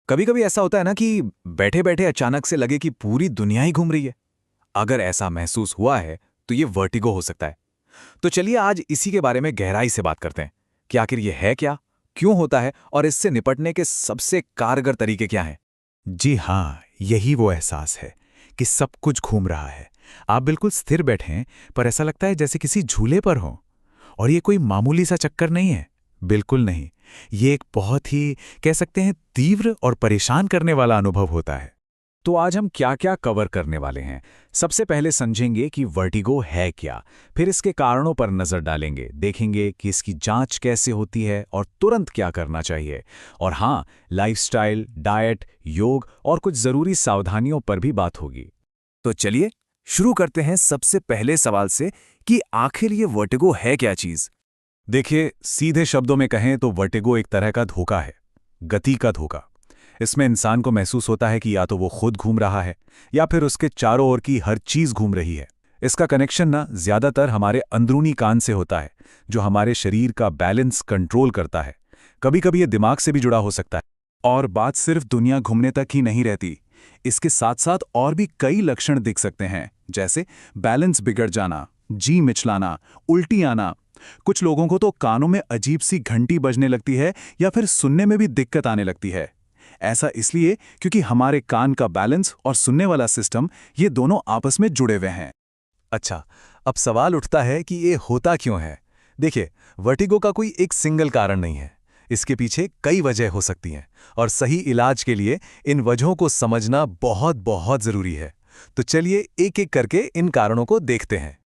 कभी कभी ऐसा होता है ना कि बैठे बैठे अचानक से लगे कि पूरी दुनिया ही घूम रही है। अगर ऐसा महसूस हुआ है तो ये वर्टिगो हो सकता है। तो चलिए आज इसी के बारे में गहराई से बात करते हैं कि आखिर ये है क्या, क्यों होता है और इससे निपटने के सबसे कारगर तरीके क्या हैं। जी हाँ, यही वो एहसास है कि सब कुछ घूम रहा है। आप बिल्कुल स्थिर बैठे हैं, पर ऐसा लगता है जैसे किसी झूले पर हो। और ये कोई मामूली सा चक्कर नहीं है, बिल्कुल नहीं। ये एक बहुत ही, कह सकते हैं, तीव्र और परेशान करने वाला अनुभव होता है। तो आज हम क्या क्या कवर करने वाले हैं। सबसे पहले समझेंगे कि वर्टिगो है क्या, फिर इसके कारणों पर नजर डालेंगे, देखेंगे कि इसकी जांच कैसे होती है और तुरंत क्या करना चाहिए। और हाँ, लाइफस्टाइल, डाइट, योग और कुछ जरूरी सावधानियों पर भी बात होगी। तो चलिए शुरू करते हैं सबसे पहले सवाल से कि आखिर ये वर्टिगो है क्या चीज। देखिए, सीधे शब्दों में कहें तो वर्टिगो एक तरह का धोखा है, गति का धोखा। इसमें इंसान को महसूस होता है कि या तो वो खुद घूम रहा है या फिर उसके चारों ओर की हर चीज घूम रही है। इसका कनेक्शन ना ज्यादातर हमारे अंदरूनी कान से होता है, जो हमारे शरीर का बैलेंस कंट्रोल करता है। कभी कभी ये दिमाग से भी जुड़ा हो सकता है। और बात सिर्फ दुनिया घूमने तक ही नहीं रहती। इसके साथ साथ और भी कई लक्षण दिख सकते हैं, जैसे बैलेंस बिगड़ जाना, जी मिचलाना, उल्टी आना। कुछ लोगों को तो कानों में अजीब सी घंटी बजने लगती है या फिर सुनने में भी दिक्कत आने लगती है। ऐसा इसलिए क्योंकि हमारे कान का बैलेंस और सुनने वाला सिस्टम, ये दोनों आपस में जुड़े हुए हैं। अच्छा, अब सवाल उठता है कि ये होता क्यों है। देखिए, वर्टिगो का कोई एक सिंगल कारण नहीं है। इसके पीछे कई वजह हो सकती हैं और सही इलाज के लिए इन वजहों को समझना बहुत बहुत जरूरी है। तो चलिए एक एक करके इन कारणों को देखते हैं।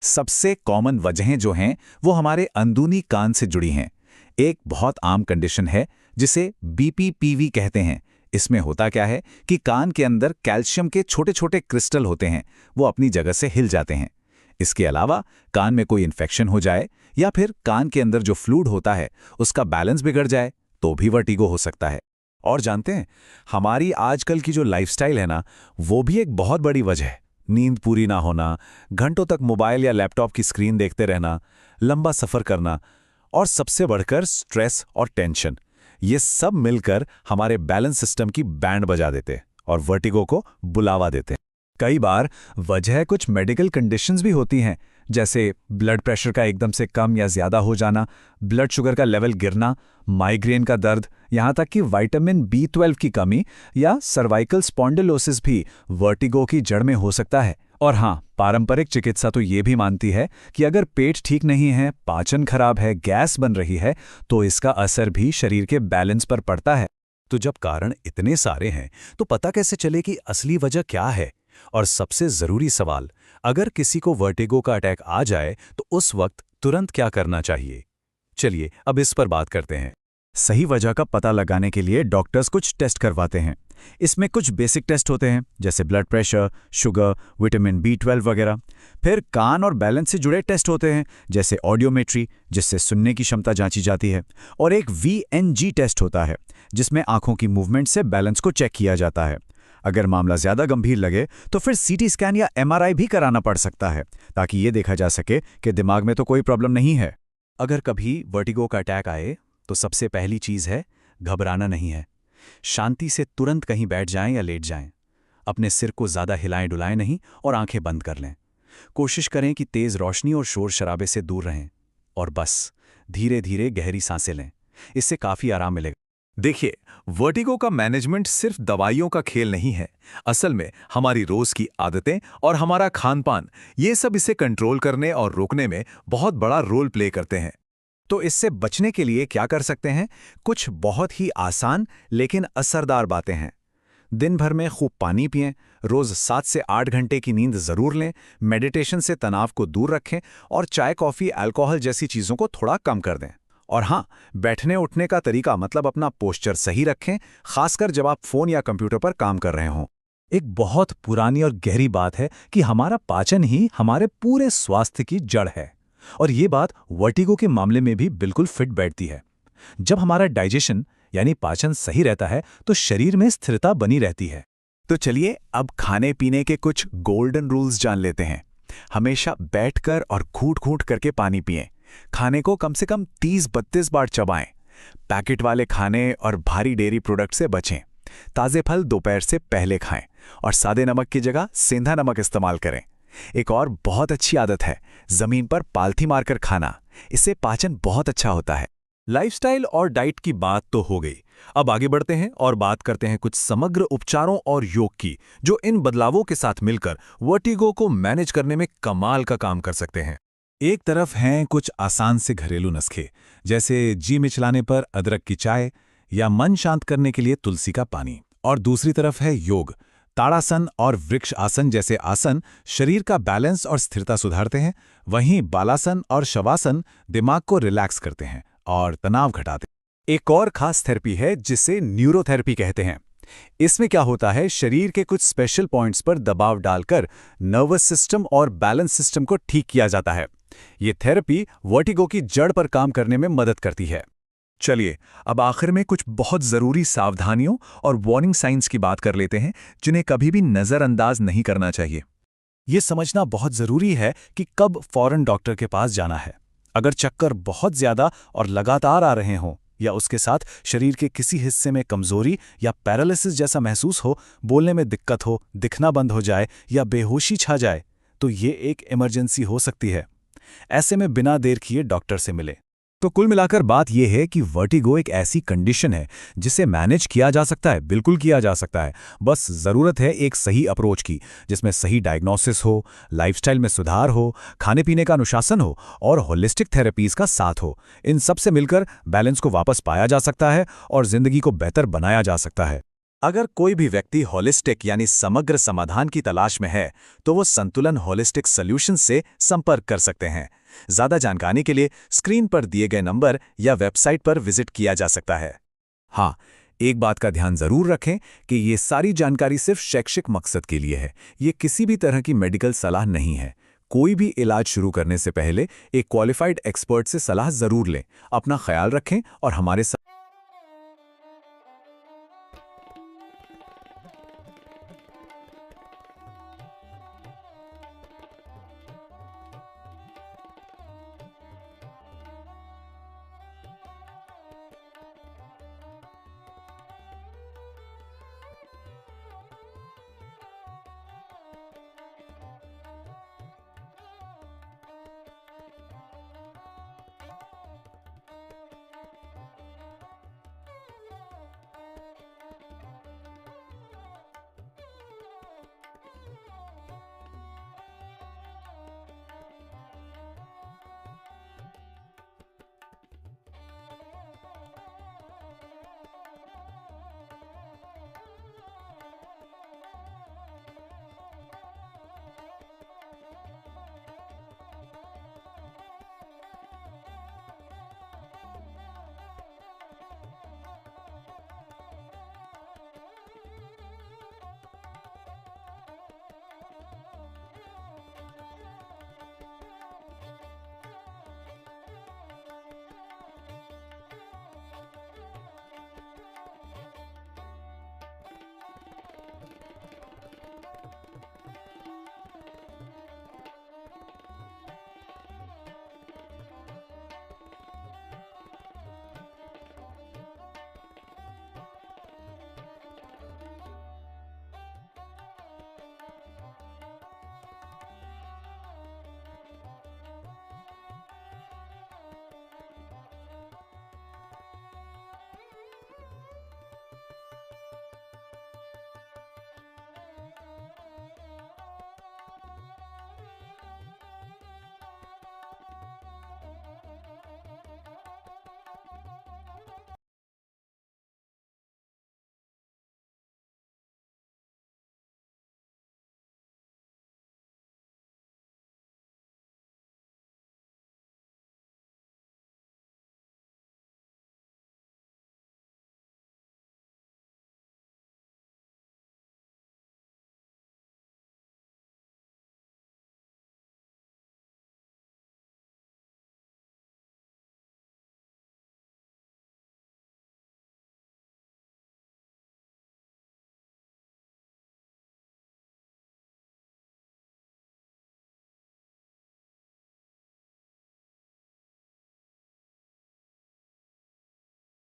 सबसे कॉमन वजहें जो हैं वो हमारे अंदरूनी कान से जुड़ी हैं। एक बहुत आम कंडीशन है जिसे बीपीपीवी कहते हैं। इसमें होता क्या है कि कान के अंदर कैल्शियम के छोटे छोटे क्रिस्टल होते हैं, वो अपनी जगह से हिल जाते हैं। इसके अलावा कान में कोई इन्फेक्शन हो जाए या फिर कान के अंदर जो फ्लूइड होता है उसका बैलेंस बिगड़ जाए तो भी वर्टिगो हो सकता है। और जानते हैं, हमारी आजकल की जो लाइफस्टाइल है ना, वो भी एक बहुत बड़ी वजह है। नींद पूरी ना होना, घंटों तक मोबाइल या लैपटॉप की स्क्रीन देखते रहना, लंबा सफर करना और सबसे बढ़कर स्ट्रेस और टेंशन, ये सब मिलकर हमारे बैलेंस सिस्टम की बैंड बजा देते और वर्टिगो को बुलावा देते। कई बार वजह कुछ मेडिकल कंडीशंस भी होती हैं, जैसे ब्लड प्रेशर का एकदम से कम या ज्यादा हो जाना, ब्लड शुगर का लेवल गिरना, माइग्रेन का दर्द, यहाँ तक कि विटामिन B12 की कमी या सर्वाइकल स्पॉन्डिलोसिस भी वर्टिगो की जड़ में हो सकता है। और हाँ, पारंपरिक चिकित्सा तो ये भी मानती है कि अगर पेट ठीक नहीं है, पाचन खराब है, गैस बन रही है, तो इसका असर भी शरीर के बैलेंस पर पड़ता है। तो जब कारण इतने सारे हैं तो पता कैसे चले कि असली वजह क्या है। और सबसे जरूरी सवाल, अगर किसी को वर्टिगो का अटैक आ जाए तो उस वक्त तुरंत क्या करना चाहिए। चलिए अब इस पर बात करते हैं। सही वजह का पता लगाने के लिए डॉक्टर्स कुछ टेस्ट करवाते हैं। इसमें कुछ बेसिक टेस्ट होते हैं, जैसे blood pressure, sugar, vitamin B12 वगैरह। फिर कान और बैलेंस से जुड़े टेस्ट होते हैं, जैसे ऑडियोमेट्री, जिससे सुनने की क्षमता जांची जाती है। और एक VNG टेस्ट होता है, जिसमें आंखों की मूवमेंट से बैलेंस को चेक किया जाता है। अगर मामला ज्यादा गंभीर लगे तो फिर CT स्कैन या MRI भी कराना पड़ सकता है, ताकि ये देखा जा सके कि दिमाग में तो कोई प्रॉब्लम नहीं है। अगर कभी वर्टिगो का अटैक आए तो सबसे पहली चीज है, घबराना नहीं है। शांति से तुरंत कहीं बैठ जाएं या लेट जाएं। अपने सिर को ज्यादा हिलाएं डुलाएं नहीं और आंखें बंद कर लें। कोशिश करें कि तेज रोशनी और शोर शराबे से दूर रहें। और बस धीरे धीरे गहरी सांसें लें, इससे काफी आराम मिलेगा। देखिए, वर्टिगो का मैनेजमेंट सिर्फ दवाइयों का खेल नहीं है। असल में हमारी रोज की आदतें और हमारा खान पान, ये सब इसे कंट्रोल करने और रोकने में बहुत बड़ा रोल प्ले करते हैं। तो इससे बचने के लिए क्या कर सकते हैं? कुछ बहुत ही आसान लेकिन असरदार बातें हैं। दिन भर में खूब पानी पिएं, रोज 7 से 8 घंटे की नींद जरूर लें, मेडिटेशन से तनाव को दूर रखें और चाय, कॉफी, अल्कोहल जैसी चीजों को थोड़ा कम कर दें। और हाँ, बैठने उठने का तरीका, मतलब अपना पोस्चर सही रखें, खासकर जब आप फोन या कंप्यूटर पर काम कर रहे हों। एक बहुत पुरानी और गहरी बात है कि हमारा पाचन ही हमारे पूरे स्वास्थ्य की जड़ है। और ये बात वर्टिगो के मामले में भी बिल्कुल फिट बैठती है। जब हमारा डाइजेशन यानी पाचन सही रहता है तो शरीर में स्थिरता बनी रहती है। तो चलिए अब खाने पीने के कुछ गोल्डन रूल्स जान लेते हैं। हमेशा बैठकर और घूंट घूंट करके पानी पिएं। खाने को कम से कम 30-32 बार चबाएं। पैकेट वाले खाने और भारी डेयरी प्रोडक्ट से बचें। ताज़े फल दोपहर से पहले खाएं और सादे नमक की जगह सेंधा नमक इस्तेमाल करें। एक और बहुत अच्छी आदत है ज़मीन पर पालथी मारकर खाना। इससे पाचन बहुत अच्छा होता है। लाइफस्टाइल और डाइट की बात तो हो गई। अब आगे बढ़ते हैं और बात करते हैं कुछ समग्र उपचारों और योग की, जो इन बदलावों के साथ मिलकर वर्टिगो को मैनेज करने में कमाल का काम कर सकते हैं। एक तरफ हैं कुछ आसान से घरेलू नुस्खे, जैसे जी मिचलाने पर अदरक की चाय या मन शांत करने के लिए तुलसी का पानी, और दूसरी तरफ है योग। ताड़ासन और वृक्ष आसन जैसे आसन शरीर का बैलेंस और स्थिरता सुधारते हैं, वहीं बालासन और शवासन दिमाग को रिलैक्स करते हैं और तनाव घटाते हैं। एक और खास थेरेपी है जिसे न्यूरोथेरेपी कहते हैं। इसमें क्या होता है, शरीर के कुछ स्पेशल पॉइंट्स पर दबाव डालकर नर्वस सिस्टम और बैलेंस सिस्टम को ठीक किया जाता है। ये थेरेपी वर्टिगो की जड़ पर काम करने में मदद करती है। चलिए अब आखिर में कुछ बहुत ज़रूरी सावधानियों और वार्निंग साइंस की बात कर लेते हैं, जिन्हें कभी भी नज़रअंदाज नहीं करना चाहिए। ये समझना बहुत ज़रूरी है कि कब फौरन डॉक्टर के पास जाना है। अगर चक्कर बहुत ज़्यादा और लगातार आ रहे हों, या उसके साथ शरीर के किसी हिस्से में कमज़ोरी या पैरालिसिस जैसा महसूस हो, बोलने में दिक्कत हो, दिखना बंद हो जाए या बेहोशी छा जाए, तो ये एक इमरजेंसी हो सकती है। ऐसे में बिना देर किए डॉक्टर से मिले। तो कुल मिलाकर बात यह है कि वर्टिगो एक ऐसी कंडीशन है जिसे मैनेज किया जा सकता है, बिल्कुल किया जा सकता है। बस ज़रूरत है एक सही अप्रोच की, जिसमें सही डायग्नोसिस हो, लाइफस्टाइल में सुधार हो, खाने पीने का अनुशासन हो और होलिस्टिक थेरेपीज़ का साथ हो। इन सब से मिलकर बैलेंस को वापस पाया जा सकता है और ज़िंदगी को बेहतर बनाया जा सकता है। अगर कोई भी व्यक्ति होलिस्टिक यानी समग्र समाधान की तलाश में है, तो वो संतुलन होलिस्टिक सॉल्यूशन से संपर्क कर सकते हैं। ज़्यादा जानकारी के लिए स्क्रीन पर दिए गए नंबर या वेबसाइट पर विजिट किया जा सकता है। हाँ, एक बात का ध्यान ज़रूर रखें कि ये सारी जानकारी सिर्फ शैक्षिक मकसद के लिए है। ये किसी भी तरह की मेडिकल सलाह नहीं है। कोई भी इलाज शुरू करने से पहले एक क्वालिफाइड एक्सपर्ट से सलाह ज़रूर लें। अपना ख्याल रखें और हमारे साथ